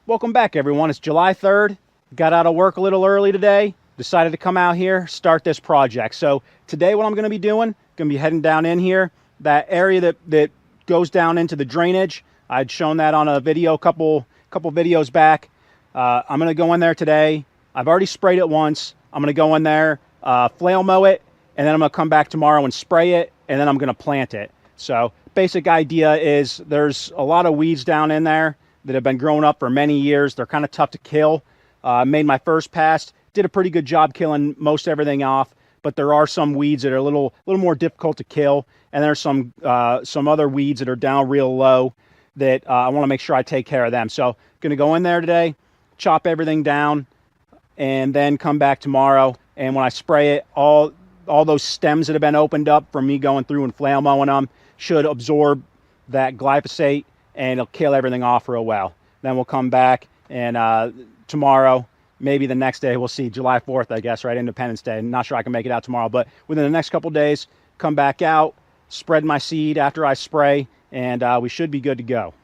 Welcome back, everyone. It's July 3rd. Got out of work a little early today. Decided to come out here, start this project. So today what I'm going to be doing, going to be heading down in here. That area that goes down into the drainage, I'd shown that on a video, couple videos back. I'm going to go in there today. I've already sprayed it once. I'm going to go in there, flail mow it, and then I'm going to come back tomorrow and spray it, and then I'm going to plant it. So basic idea is there's a lot of weeds down in there that have been growing up for many years. They're kind of tough to kill. Made my first pass, did a pretty good job killing most everything off, but there are some weeds that are a little more difficult to kill, and there's some other weeds that are down real low that I want to make sure I take care of them. So I'm going to go in there today, chop everything down, and then come back tomorrow. And when I spray it, all those stems that have been opened up from me going through and flail mowing them should absorb that glyphosate, and it'll kill everything off real well. Then we'll come back, and tomorrow, maybe the next day, we'll see, July 4th, I guess, right, Independence Day. I'm not sure I can make it out tomorrow, but within the next couple days, come back out, spread my seed after I spray, and we should be good to go.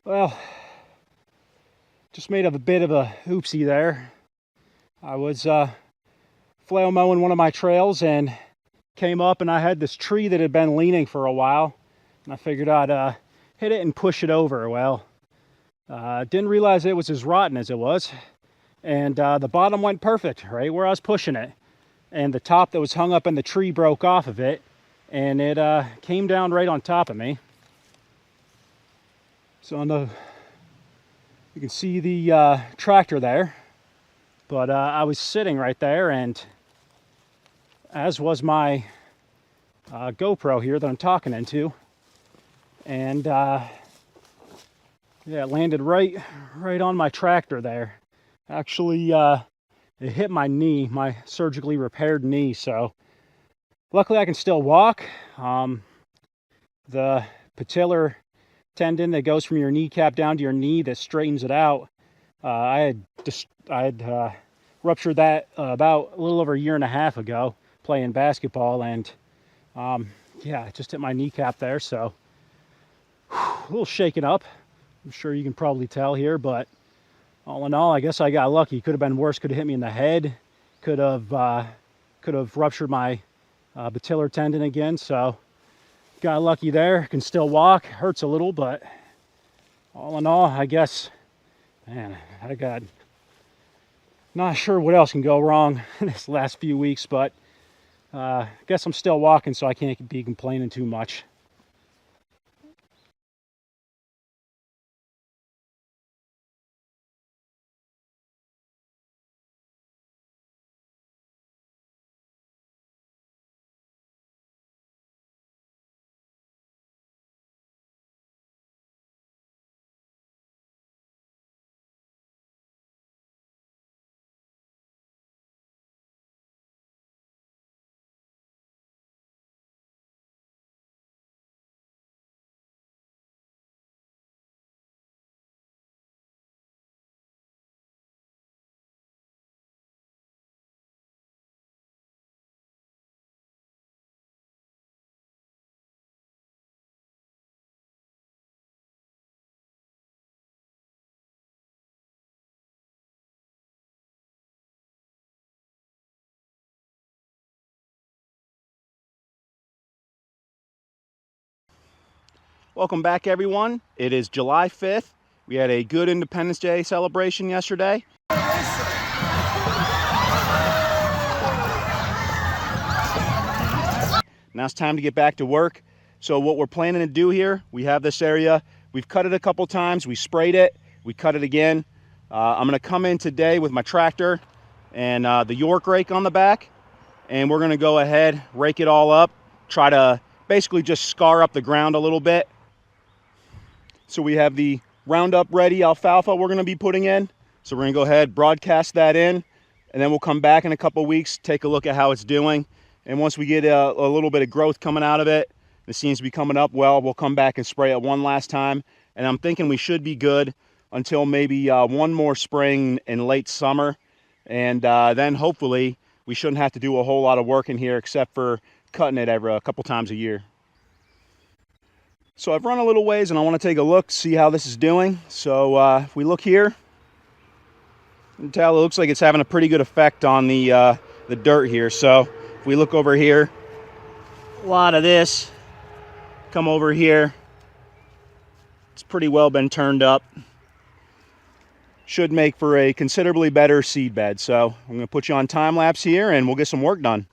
Well, just made a bit of a oopsie there. I was flail mowing one of my trails and came up, and I had this tree that had been leaning for a while, and I figured I'd hit it and push it over. Well, didn't realize it was as rotten as it was, and the bottom went perfect right where I was pushing it, and the top that was hung up in the tree broke off of it, and it came down right on top of me. So you can see the tractor there, but I was sitting right there, and as was my GoPro here that I'm talking into, and yeah, it landed right on my tractor there. Actually, it hit my knee, my surgically repaired knee. So luckily I can still walk. The patellar tendon that goes from your kneecap down to your knee that straightens it out, I had ruptured that about a little over a year and a half ago playing basketball, and yeah, it just hit my kneecap there, so a little shaken up. I'm sure you can probably tell here, but all in all, I guess I got lucky. Could have been worse. Could have hit me in the head. Could have ruptured my patellar tendon again. So got lucky there. Can still walk. Hurts a little, but all in all, I guess, man, I got not sure what else can go wrong in this last few weeks, but I guess I'm still walking, so I can't be complaining too much. Welcome back, everyone. It is July 5th. We had a good Independence Day celebration yesterday. Now it's time to get back to work. So what we're planning to do here, we have this area, we've cut it a couple times, we sprayed it, We cut it again. I'm going to come in today with my tractor and the York rake on the back, and we're going to go ahead, rake it all up, try to basically just scar up the ground a little bit. So we have the Roundup Ready alfalfa we're going to be putting in. So we're going to go ahead, broadcast that in, and then we'll come back in a couple weeks, take a look at how it's doing. And once we get a little bit of growth coming out of it, it seems to be coming up well, we'll come back and spray it one last time. And I'm thinking we should be good until maybe one more spring in late summer. And then hopefully we shouldn't have to do a whole lot of work in here except for cutting it a couple times a year. So I've run a little ways and I want to take a look, see how this is doing. So if we look here, you can tell it looks like it's having a pretty good effect on the dirt here. So if we look over here, a lot of this come over here. It's pretty well been turned up. Should make for a considerably better seed bed. So I'm going to put you on time lapse here and we'll get some work done.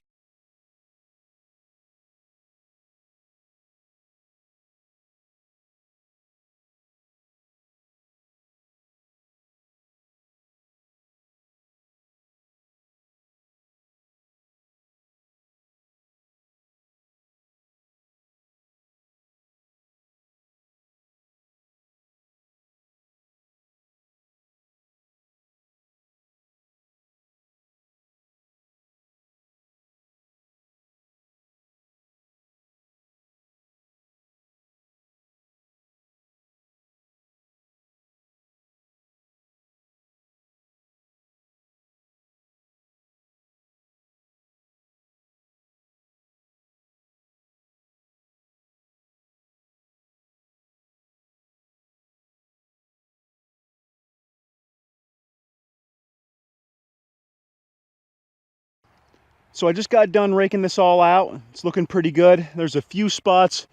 So I just got done raking this all out. It's looking pretty good. There's a few spots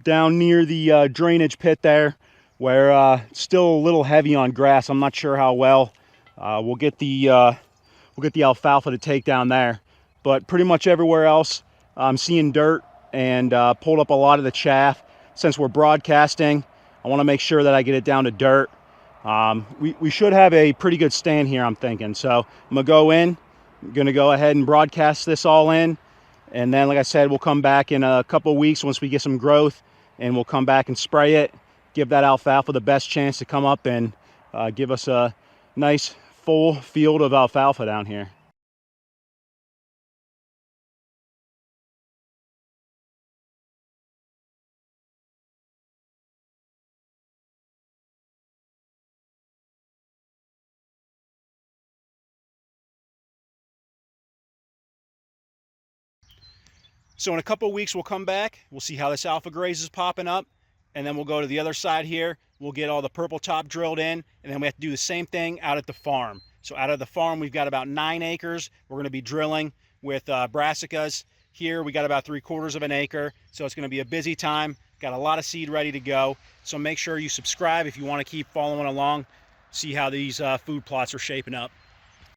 down near the drainage pit there where it's still a little heavy on grass. I'm not sure how well we'll get the alfalfa to take down there. But pretty much everywhere else, I'm seeing dirt and pulled up a lot of the chaff. Since we're broadcasting, I want to make sure that I get it down to dirt. We should have a pretty good stand here, I'm thinking. So I'm gonna go in. I'm going to go ahead and broadcast this all in, and then like I said, we'll come back in a couple weeks once we get some growth, and we'll come back and spray it, give that alfalfa the best chance to come up and give us a nice full field of alfalfa down here. So in a couple of weeks, we'll come back. We'll see how this alpha graze is popping up. And then we'll go to the other side here. We'll get all the purple top drilled in. And then we have to do the same thing out at the farm. So out of the farm, we've got about 9 acres. We're going to be drilling with brassicas. Here, we got about 3/4 of an acre. So it's going to be a busy time. Got a lot of seed ready to go. So make sure you subscribe if you want to keep following along. See how these food plots are shaping up.